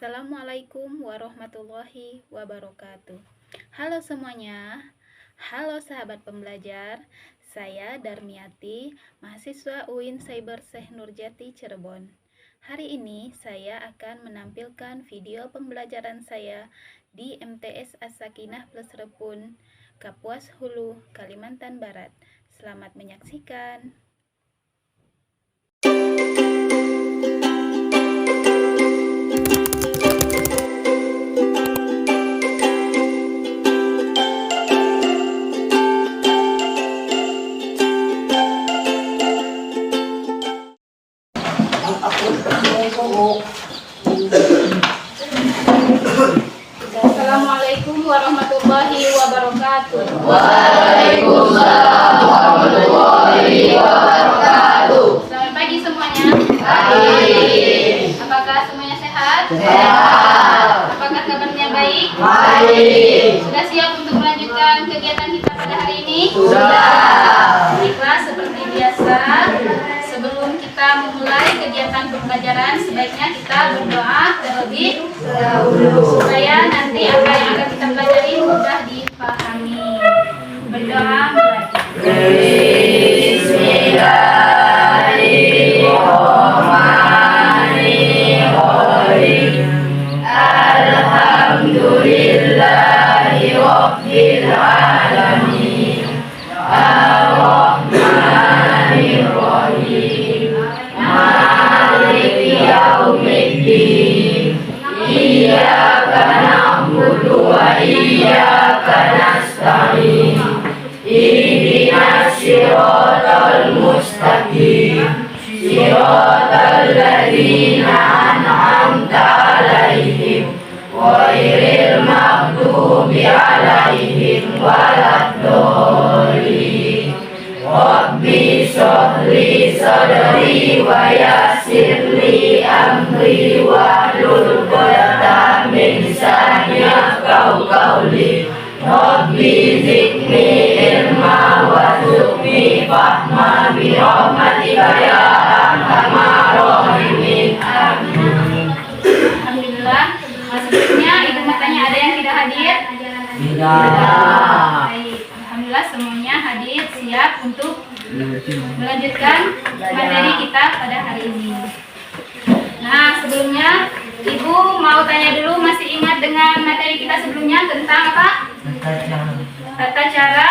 Assalamualaikum warahmatullahi wabarakatuh. Halo semuanya, halo sahabat pembelajar. Saya Darmiati, mahasiswa UIN Cyber Syekh Nurjati Cirebon. Hari ini saya akan menampilkan video pembelajaran saya di MTS As-Sakinah Plus Repun, Kapuas Hulu, Kalimantan Barat. Selamat menyaksikan. Assalamualaikum warahmatullahi wabarakatuh. Waalaikumsalam warahmatullahi wabarakatuh. Selamat pagi semuanya. Baik. Apakah semuanya sehat? Sehat. Apakah kabarnya baik? Baik. Sudah siap untuk melanjutkan kegiatan kita pada hari ini? Sudah. Baiklah, seperti biasa, sebelum kita memulai kegiatan pembelajaran, sebaiknya kita berdoa terlebih dahulu supaya nanti apa yang akan kita pelajari mudah dipahami. Berdoa mulai. Bismillahirrahmanirrahim. Alhamdulillahi rabbil alamin. Ar-Rahmanir-Rahim. Maliki yaumiddin. Iyyaka na'budu wa iyyaka nasta'in. Ihdinas siratal mustaqim. Siratal ladzina an'amta 'alaihim ghairil maghdubi 'alaihim waladdallin. Rabbi shrah li sadri wa yassir li amri wahlul 'uqdatam min lisani yafqahu qawli. Rabbi zidni ilma warzuqni fahma bi rahmatika ya arhamar rahimin. Amin. Alhamdulillah. Sebelumnya ibu matanya ada yang tidak hadir? Tidak. Baik. Alhamdulillah semuanya hadir, siap untuk melanjutkan materi kita pada hari ini. Nah, sebelumnya ibu mau tanya dulu, masih ingat dengan materi kita sebelumnya tentang apa? Tata cara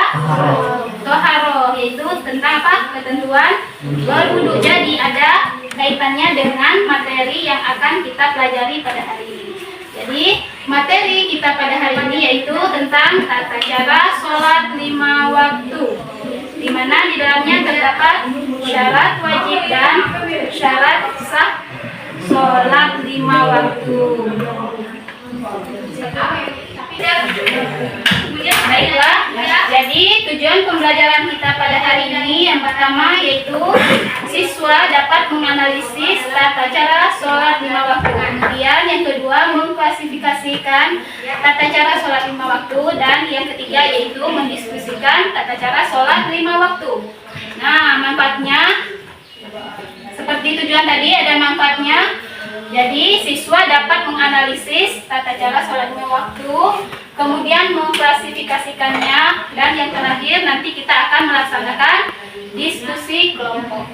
toharoh, yaitu tentang apa? Ketentuan berwudu. Jadi ada kaitannya dengan materi yang akan kita pelajari pada hari ini. Jadi materi kita pada hari ini yaitu tentang tata cara sholat 5 waktu, di mana di dalamnya terdapat syarat wajib dan syarat sah sholat 5 waktu. Baiklah, jadi tujuan pembelajaran kita pada hari ini yang pertama yaitu siswa dapat menganalisis tata cara sholat 5 waktu. Kemudian yang kedua mengklasifikasikan tata cara sholat 5 waktu, dan yang ketiga yaitu mendiskusikan tata cara sholat 5 waktu. Nah, manfaatnya seperti tujuan tadi ada manfaatnya. Jadi siswa dapat menganalisis tata cara sholat 5 waktu, kemudian mengklasifikasikannya, dan yang terakhir nanti kita akan melaksanakan diskusi kelompok.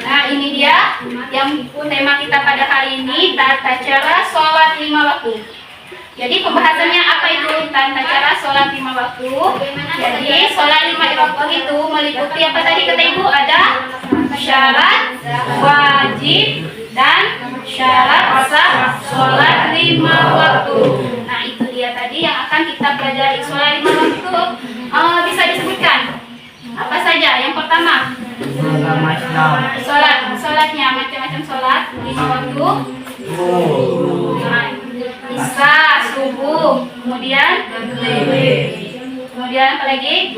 Nah, ini dia yang tema kita pada hari ini, tata cara sholat 5 waktu. Jadi pembahasannya apa itu tata cara sholat 5 waktu? Jadi sholat 5 waktu itu meliputi apa tadi kata ibu? Ada syarat wajib dan syarat sah sholat 5 waktu. Nah, itu dia tadi yang akan kita pelajari. Sholat 5 waktu bisa disebutkan apa saja? Yang pertama, sholatnya macam-macam sholat 5 waktu. Nah, isya, subuh, kemudian apa lagi?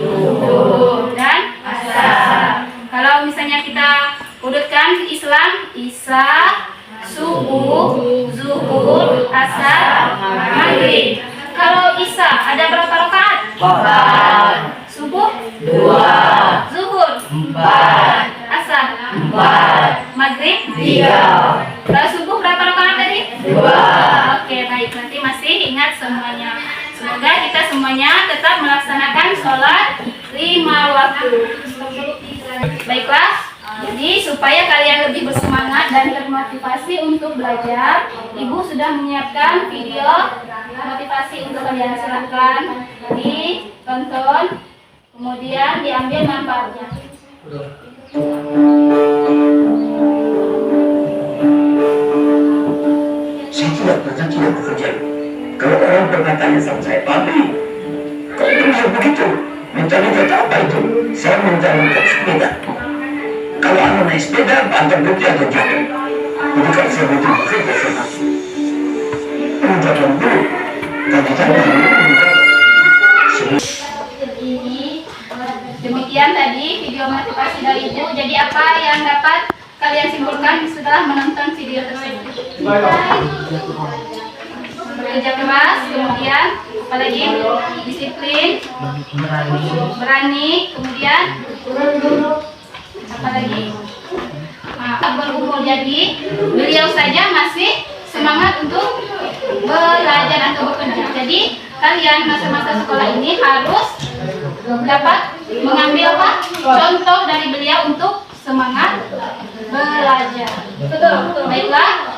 Dan asar. Kalau misalnya kita urutkan ke Islam, isya, subuh, zuhur, asar, maghrib. Kalau isya ada berapa rakaat? 4. Subuh? 2. Zuhur? 4. Asar? 4. Maghrib? 3. Kalau subuh berapa rakaat tadi? Dua. Oke, baik. Nanti masih ingat semuanya. Semoga kita semuanya tetap melaksanakan sholat 5 waktu. Baiklah, jadi supaya kalian lebih bersemangat dan termotivasi untuk belajar, Ibu sudah menyiapkan video motivasi untuk kalian. Silahkan ditonton, kemudian diambil manfaatnya. Saya tidak pernah tidak bekerja. Kalau orang berkatanya sama saya, Papi, kok itu bisa begitu? Mencari kata apa itu? Saya mencari sepeda. Kalau anda naik sepeda, bantar berarti ada jatuh. Jadi kalau saya butuh bekerja, saya masuk. Menjatuh dulu. Kalau saya Demikian tadi video motivasi dari Ibu. Jadi apa yang dapat kalian simpulkan setelah menonton video tersebut? Bekerja keras, kemudian apalagi disiplin, berani, kemudian apalagi berumur. Jadi beliau saja masih semangat untuk belajar atau bekerja. Jadi kalian masa-masa sekolah ini harus dapat mengambil apa? Contoh dari beliau untuk semangat belajar. Baiklah.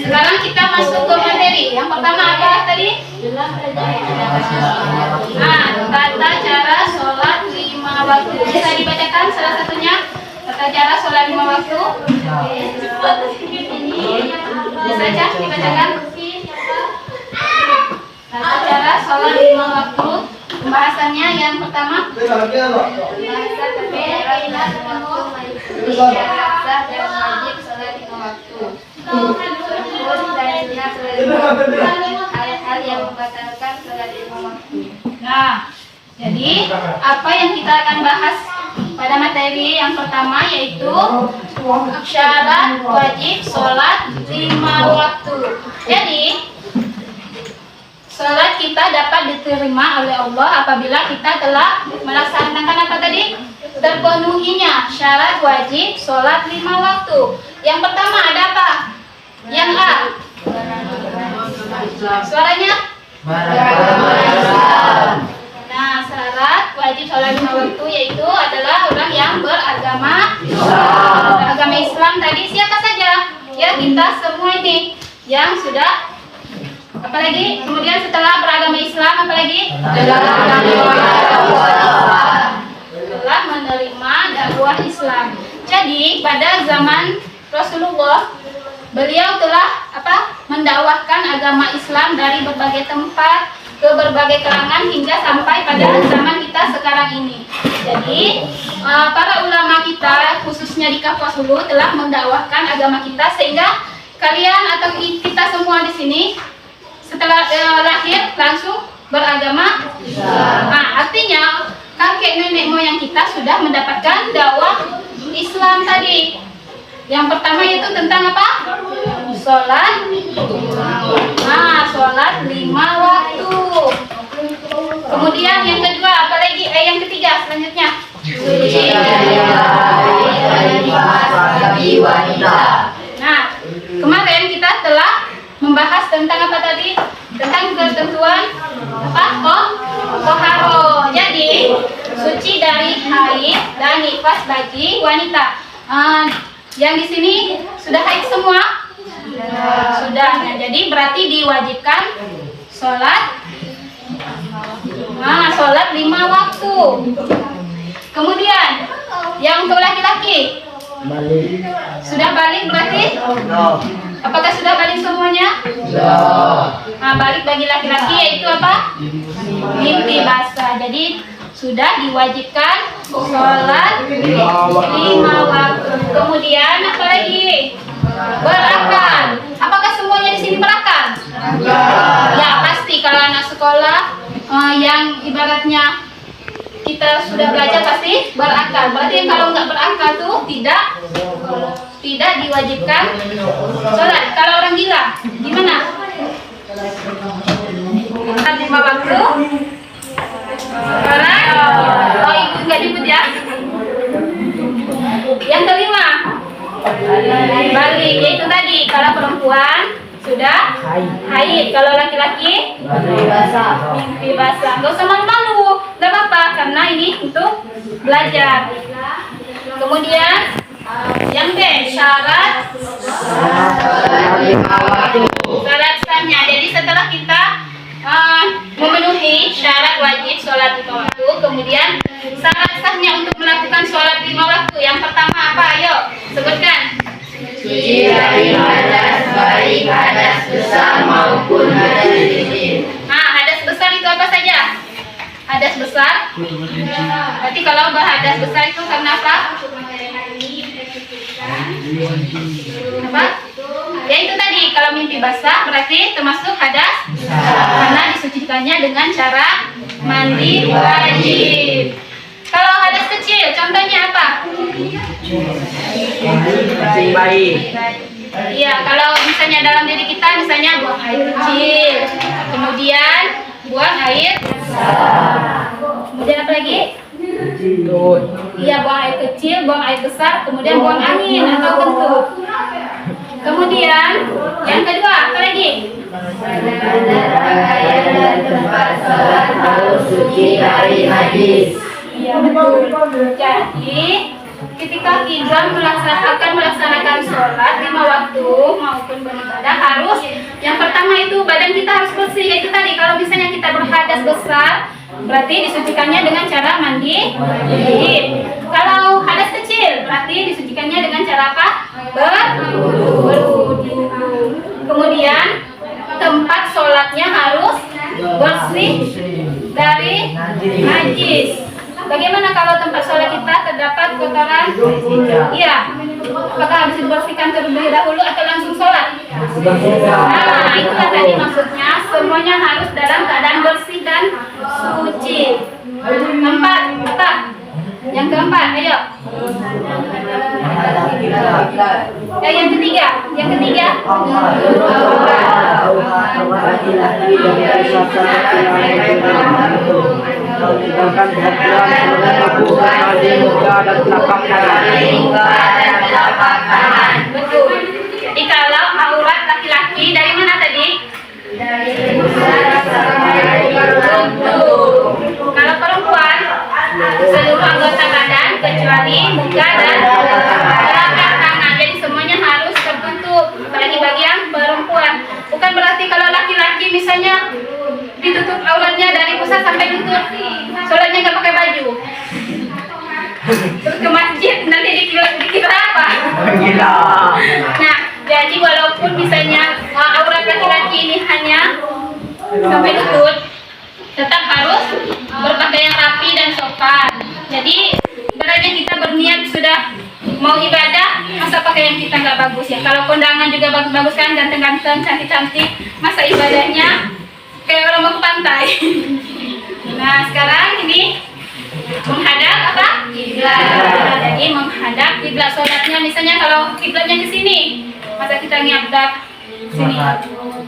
Sekarang kita masuk ke materi. Yang pertama apa tadi? Tata cara sholat 5 waktu. Bisa dibacakan salah satunya? Tata cara sholat 5 waktu. Bisa dibacakan? Tata cara sholat 5 waktu. Pembahasannya yang pertama. Bahasa perbedaan waktu sah dan wajib sholat 5 waktu. Hal-hal yang membatalkan sholat 5 waktu. Nah, jadi apa yang kita akan bahas pada materi yang pertama yaitu syarat wajib sholat 5 waktu. Jadi sholat kita dapat diterima oleh Allah apabila kita telah melaksanakan apa tadi? Terpenuhinya syarat wajib sholat 5 waktu. Yang pertama ada apa? Yang A. Suaranya? Nah, syarat wajib sholat 5 waktu yaitu adalah orang yang beragama Islam. Tadi siapa saja? Ya, kita semua ini yang sudah apalagi kemudian setelah beragama Islam apalagi telah menerima dakwah Islam. Jadi pada zaman Rasulullah beliau telah mendakwahkan agama Islam dari berbagai tempat ke berbagai kalangan hingga sampai pada zaman kita sekarang ini. Jadi para ulama kita khususnya di Kapuas Hulu telah mendakwahkan agama kita sehingga kalian atau kita semua di sini setelah lahir langsung beragama Islam. Nah, artinya kakek nenek moyang kita sudah mendapatkan dakwah Islam tadi. Yang pertama yaitu tentang apa? Sholat. Nah, sholat 5 waktu. Kemudian yang kedua apalagi? Yang ketiga selanjutnya. Suci dari wanita. Nah, kemarin kita telah membahas tentang apa tadi? Tentang ketentuan apa? Toharo. Jadi suci dari haid dan nifas bagi wanita. Yang di sini sudah haid semua? Sudah. Nah, jadi berarti diwajibkan sholat. Nah, sholat 5 waktu. Kemudian yang untuk laki-laki sudah balik berarti? Apakah sudah balik semuanya? Nah, balik bagi laki-laki yaitu apa? Mimpi basah. Jadi sudah diwajibkan sholat 5 waktu. Kemudian apa lagi? Berakal. Apakah semuanya di sini berakal? Ya pasti kalau anak sekolah yang ibaratnya kita sudah belajar pasti berakal. Berarti kalau nggak berakal tuh tidak diwajibkan sholat. Kalau orang gila gimana? 5 waktu. Orang ibu nggak nyebut ya. Yang kelima balik, yaitu tadi kalau perempuan Sudah? Haid. Kalau laki-laki? Mimpi basah. Gak usah malu-malu. Gak apa-apa, karena ini untuk belajar. Kemudian yang B, syarat sahnya. Jadi setelah kita memenuhi syarat wajib sholat 5 waktu, kemudian syarat sahnya untuk melakukan sholat 5 waktu. Yang pertama apa? Ayo sebutkan. Suci dari hadas, baik hadas besar maupun hadas kecil. Hadas besar itu apa saja? Hadas besar. Berarti kalau berhadas besar itu karena apa? Apa? Ya itu tadi, kalau mimpi basah berarti termasuk hadas karena disucikannya dengan cara mandi wajib. Kalau hadas kecil, contohnya apa? Iya, kalau misalnya dalam diri kita, misalnya buang air kecil, kemudian buang air besar, kemudian apa lagi? Iya, buang air kecil, buang air besar, kemudian buang angin atau kentut. Kemudian yang kedua apa lagi? Tempat sholat harus suci dari najis. Iya betul. Jadi ketika kita melaksanakan sholat 5 waktu maupun beribadah harus yang pertama itu badan kita harus bersih. Itu tadi kalau misalnya kita berhadas besar berarti disucikannya dengan cara mandi wajib. Kalau hadas kecil berarti disucikannya dengan cara apa? Berwudu. Kemudian tempat sholatnya harus bersih dari najis. Bagaimana kalau tempat sholat kita terdapat kotoran? Iya. Apakah harus dibersihkan terlebih dahulu atau langsung sholat? Nah, itulah tadi maksudnya. Semuanya harus dalam keadaan bersih dan suci. Keempat, apa? Yang keempat, ayo. Yang ketiga, betul. Jadi kalau aurat laki-laki dari mana tadi? Kalau perempuan seluruh anggota badan kecuali muka dan telapak tangan. Jadi semuanya harus tertutup. Apalagi bagi yang perempuan. Bukan berarti kalau laki-laki misalnya ditutup auratnya dari pusat sampai lutut, sholatnya nggak pakai baju. Terus ke masjid nanti dikira apa? Gila. Nah, jadi walaupun misalnya aurat laki-laki ini hanya sampai lutut, tetap harus berpakaian rapi dan sopan. Jadi ibaratnya kita berniat sudah mau ibadah, masa pakaian kita nggak bagus ya? Kalau kondangan juga bagus-bagus kan, ganteng-ganteng, cantik-cantik, masa ibadahnya kayak orang mau ke pantai. Nah sekarang ini menghadap apa? Kiblat. Jadi menghadap kiblat sholatnya. Misalnya kalau kiblatnya ke sini, masa kita ngadap sini?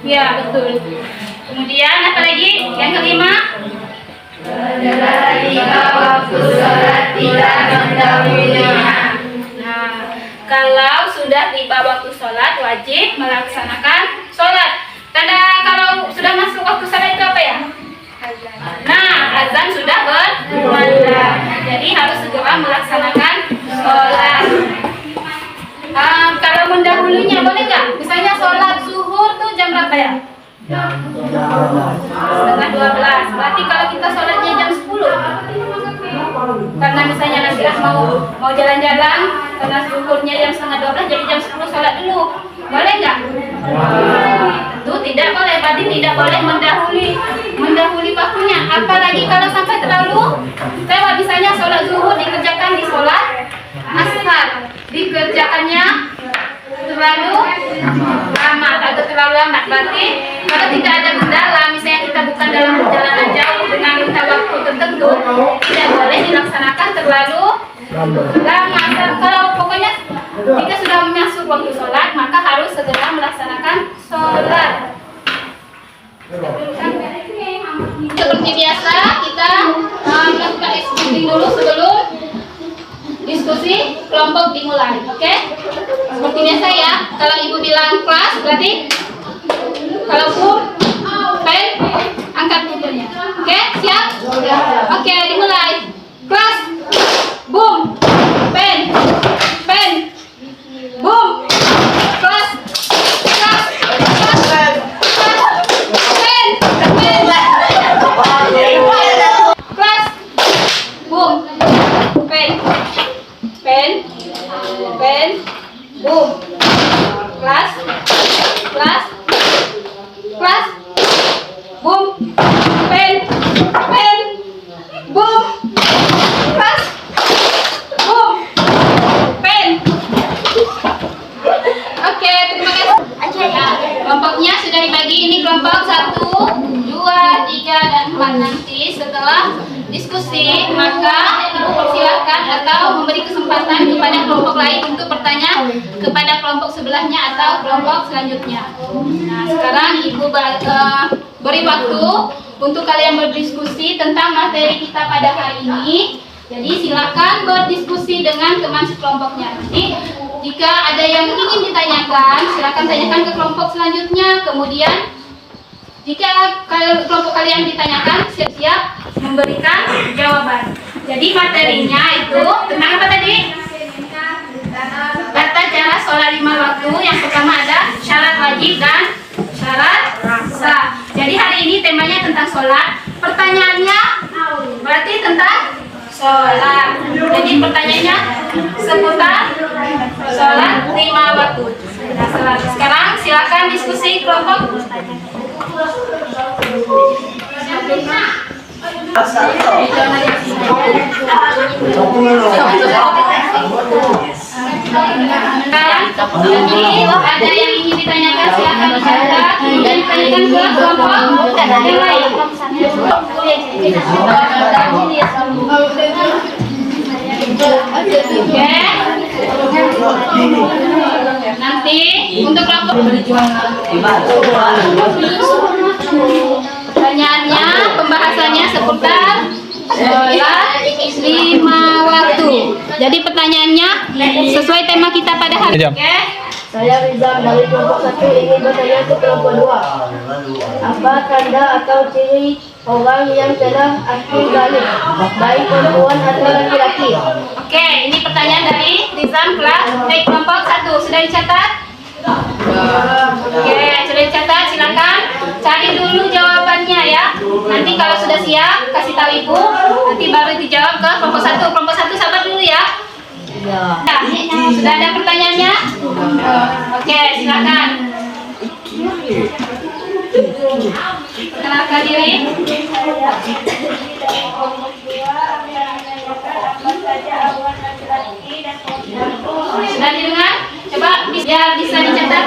Ya betul. Kemudian apa lagi? Yang kelima? Ketika waktu sholat tidak mendahulunya. Nah, kalau sudah tiba waktu sholat wajib melaksanakan sholat. Tanda kalau sudah masuk waktu sholat itu apa ya? Nah, azan sudah berkumandang. Jadi harus segera melaksanakan sholat. Kalau mendahulunya boleh nggak? Misalnya sholat zuhur tuh jam berapa ya? Setengah 12. Berarti kalau kita sholatnya jam 10, karena misalnya nanti mau jalan-jalan, karena zuhurnya jam setengah 12, jadi jam 10 sholat dulu. Boleh nggak? Itu tidak boleh. Berarti tidak boleh mendahului waktunya. Apalagi kalau sampai terlalu lewat, misalnya sholat zuhur dikerjakan di sholat asar, dikerjakannya terlalu lama atau terlalu lambat. Berarti kalau tidak ada kendala, misalnya kita bukan dalam perjalanan jauh dengan minta waktu tertentu, tidak boleh dilaksanakan terlalu lama. Kalau pokoknya jika sudah masuk waktu sholat, maka harus segera melaksanakan sholat. Seperti biasa kita melakukan diskusi dulu sebelum diskusi kelompok dimulai, oke? Seperti biasa ya. Kalau ibu bilang kelas, berarti Kalau boom, pen, angkat bukunya. Oke, siap? Oke, dimulai. Kelas. Boom, pen, boom, kelas, kelas, kelas, pen, kelas, boom, pen, boom, kelas, kelas, kelas, boom, pen, boom, kelas, boom, pen. Oke, terima kasih. Nah, kelompoknya sudah dibagi. Ini kelompok 1, 2, 3, dan 4. Nanti setelah diskusi, maka Ibu persilahkan atau memberi kesempatan kepada kelompok lain untuk bertanya kepada kelompok sebelahnya atau kelompok selanjutnya. Nah, sekarang Ibu beri waktu untuk kalian berdiskusi tentang materi kita pada hari ini. Jadi silakan berdiskusi dengan teman sekelompoknya. Nanti jika ada yang ingin ditanyakan, silakan tanyakan ke kelompok selanjutnya. Kemudian jika kelompok kalian ditanyakan, siap-siap memberikan jawaban. Jadi materinya itu tentang apa tadi? Tata cara sholat 5 waktu. Yang pertama ada syarat wajib dan syarat sah. Jadi hari ini temanya tentang sholat. Pertanyaannya berarti tentang sholat. Jadi pertanyaannya seputar sholat 5 waktu. Nah, sekarang silakan diskusi kelompok. Jadi ada yang ingin ditanyakan, silakan dicatat dan ditanyakan ke kelompok yang lain. Oke. Nanti untuk kelompok pertanyaannya, pembahasannya seputar sholat 5 waktu. Jadi pertanyaannya sesuai tema kita pada hari ini. Oke. Saya Rizal dari kelompok 1 ingin bertanya ke kelompok 2. Apa tanda atau ciri orang yang telah akil balik, baik perempuan atau laki-laki? Oke, ini pertanyaan dari Rizal kelompok 1. Sudah dicatat? Oke, sudah dicatat. Silakan cari dulu jawabannya ya. Nanti kalau sudah siap kasih tahu Ibu, nanti baru dijawab ke kelompok 1. Kelompok 1 sabar dulu ya. Nah, sudah ada pertanyaannya? Oke, silakan. Kenalkan diri. Sudah didengar? Coba biar bisa dicatat.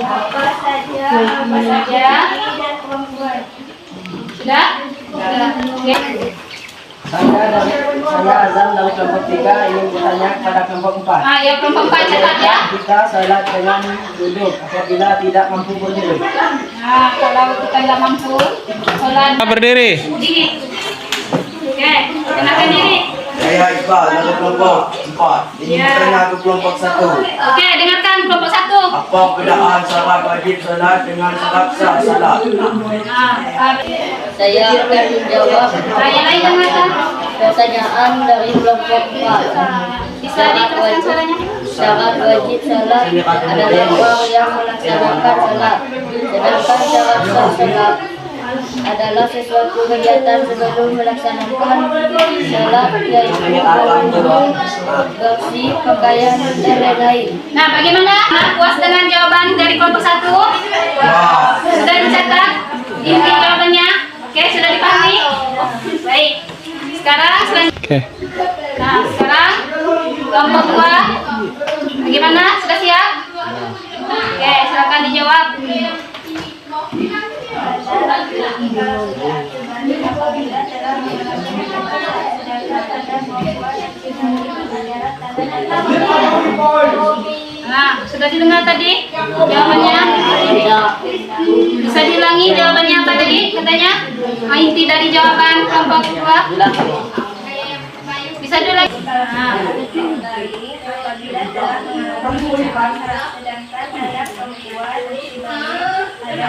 Apa saja? Sudah? Oke. Saya Azam dari kelompok 3 ingin bertanya kepada kelompok 4. Ya, kelompok 4 catat ya. Kita sholat dengan duduk apabila tidak mampu berdiri. Nah, kalau kita tidak mampu sholat Berdiri. berdiri. Oke, kenalkan diri. Saya Iqbal dari kelompok 4 ingin bertanya ke kelompok 1. Oke, dengarkan kelompok 1. Apa perbedaan syarat wajib salat dengan syarat sah salat? Saya akan menjawab Saya lain dengarkan. pertanyaan dari kelompok 4. Bisa diteruskan suaranya? Syarat wajib salat adalah orang yang melaksanakan salat, sedangkan syarat sah salat adalah sesuatu kegiatan sebelum melaksanakan salat, yaitu berwudu, bersih, pakaian, dan lain-lain. Nah, bagaimana? Puas dengan jawaban dari kelompok 1? Sudah dicatat inti jawabannya? Oke, sudah dipahami? Baik. Sekarang selanjutnya. Oke. Nah, sekarang kelompok 2. Bagaimana? Sudah siap? Oke, silakan dijawab. Nah, sudah didengar tadi jawabannya? Bisa diulangi jawabannya apa tadi? Katanya inti dari jawaban kelompok 2. Bisa diulangi? Nah.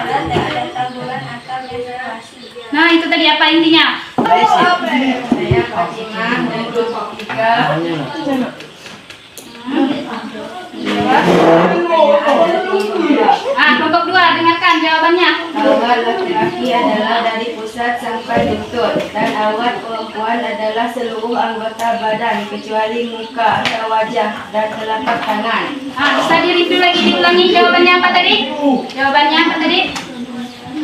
bicara tak ada taburan atau menstruasi. Nah, itu tadi apa intinya? Saya Fatimah dan kelompok 3. Kelompok 2, dengarkan jawabannya. Awat laki-laki adalah dari pusat sampai lutut dan awat perempuan adalah seluruh anggota badan kecuali muka atau wajah dan telapak tangan. Bisa di-review lagi, diulangi jawabannya apa tadi? Jawabannya apa tadi?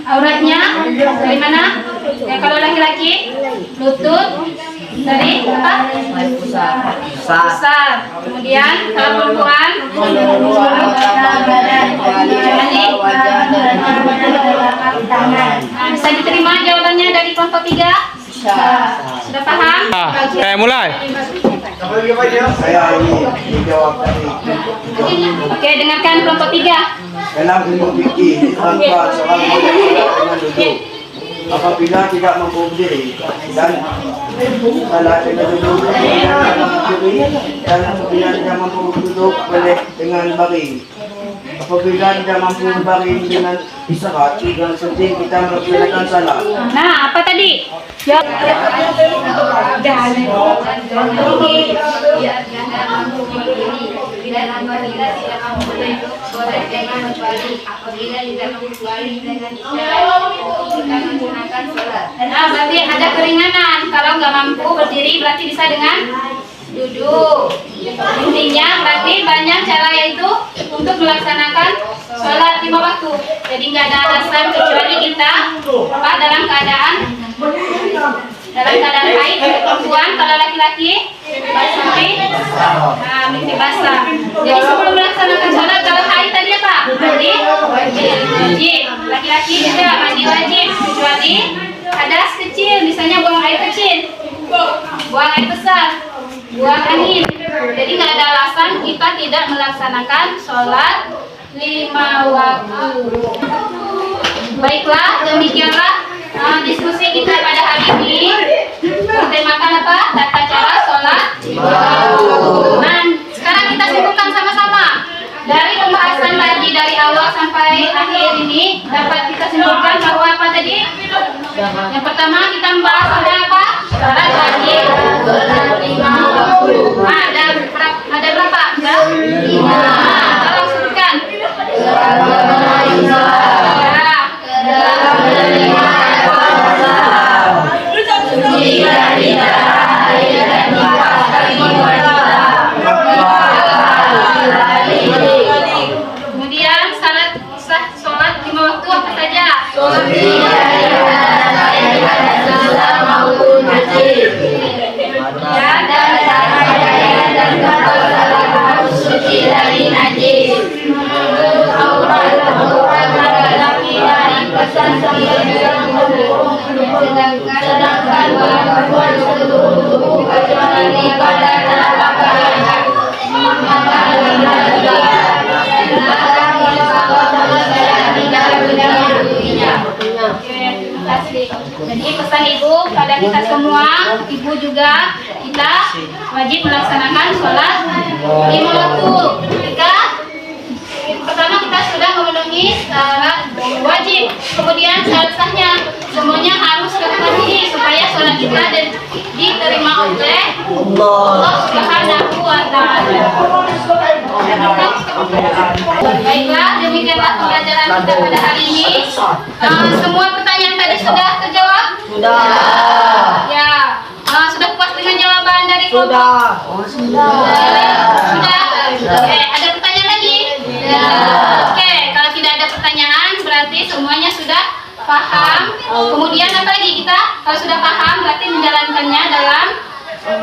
Auratnya dari mana? Ya, kalau laki-laki lutut dari apa? Pusat. Kemudian kalau perempuan Seluruh anggota badan kecuali wajah dan telapak tangan. bisa diterima jawabannya dari kelompok 3? Sudah paham? Mulai. Saya ini dijawab tadi. Oke, dengarkan kelompok 3. Dalam ilmu fikih diterangkan seorang boleh sholat dengan duduk apabila tidak mampu berdiri dan salat dengan duduk dan apabila tidak mampu duduk boleh dengan baring. Apabila tidak mampu berbaring dengan isyarat dan penting kita melaksanakan salat. Nah, apa tadi? Jawab. Nah, berarti ada keringanan. Kalau nggak mampu berdiri berarti bisa dengan duduk. Intinya berarti banyak cara yaitu untuk melaksanakan sholat 5 waktu. Jadi nggak ada alasan kecuali kita dalam keadaan haid perempuan, kalau laki-laki sampai mimpi basah. Jadi sebelum melaksanakan sholat kalau haid tadi apa? Mandi wajib. Laki-laki juga mandi wajib kecuali hadas kecil, misalnya buang air kecil, buang air besar, buang angin. Jadi nggak ada alasan kita tidak melaksanakan sholat 5 waktu. Baiklah, demikianlah diskusi kita pada hari ini. Bertemakan apa? Tata cara sholat 5 waktu. Nah, sekarang kita simpulkan sama-sama. Dari pembahasan tadi dari awal sampai akhir ini dapat kita simpulkan bahwa apa tadi? Yang pertama kita membahas tentang apa? Sholat wajib 5 waktu. Ada berapa? Ada 5. Tolong sebutkan. Kemudian sah sholat 5 waktu apa saja? Sholat suci dari najis, laki-laki dari pesan sedangkan perempuan seluruh kecuali pada telapak tangan. Jadi pesan ibu pada kita semua, ibu juga kita wajib melaksanakan sholat 5 waktu. Pertama kita sudah memenuhi syarat wajib, kemudian syarat sahnya semuanya harus terpenuhi supaya sholat kita diterima oleh Allah Subhanahu wa Ta'ala. Baiklah, demikianlah pembelajaran kita pada hari ini. Semua pertanyaan tadi sudah terjawab? Sudah. Ya. Sudah puas dengan jawaban dari kelompok? Sudah. Oke, ada pertanyaan lagi? Oke, kalau tidak ada pertanyaan berarti semuanya sudah paham. Kemudian apa lagi kita? Kalau sudah paham berarti menjalankannya dalam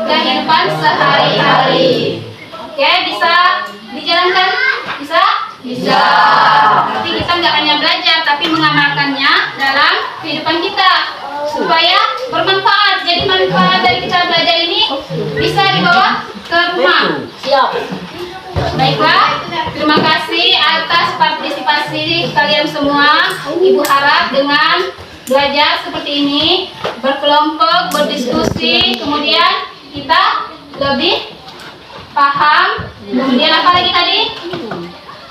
kehidupan sehari-hari. Oke, bisa dijalankan? Bisa? Bisa. Tapi kita nggak hanya belajar, tapi mengamalkannya dalam kehidupan kita supaya bermanfaat. Jadi manfaat dari kita belajar ini bisa dibawa ke rumah. Siap. Baiklah, terima kasih atas partisipasi kalian semua. Ibu harap dengan belajar seperti ini, berkelompok, berdiskusi, kemudian kita lebih paham. Kemudian apa lagi tadi?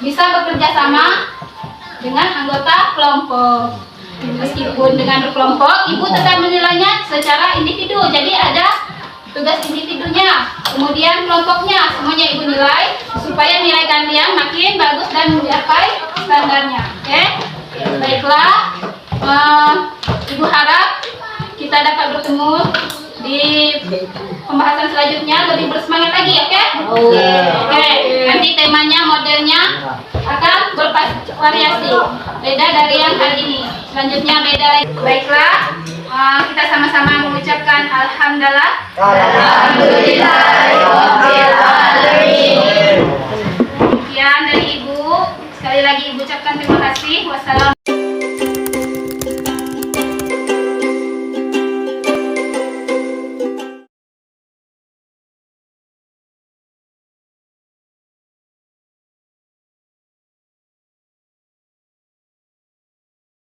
Bisa bekerja sama dengan anggota kelompok. Meskipun dengan berkelompok, ibu tetap menilainya secara individu. Jadi ada tugas individunya, kemudian kelompoknya, semuanya ibu nilai supaya nilai kalian makin bagus dan mencapai standarnya. Oke? Baiklah, ibu harap kita dapat bertemu di pembahasan selanjutnya lebih bersemangat lagi, oke? Oke. Nanti temanya, modelnya akan bervariasi, beda dari yang hari ini. Selanjutnya beda lagi. Baiklah, kita sama-sama mengucapkan alhamdulillah. Sekian dari ibu. Sekali lagi ibu ucapkan terima kasih. Wassalamualaikum.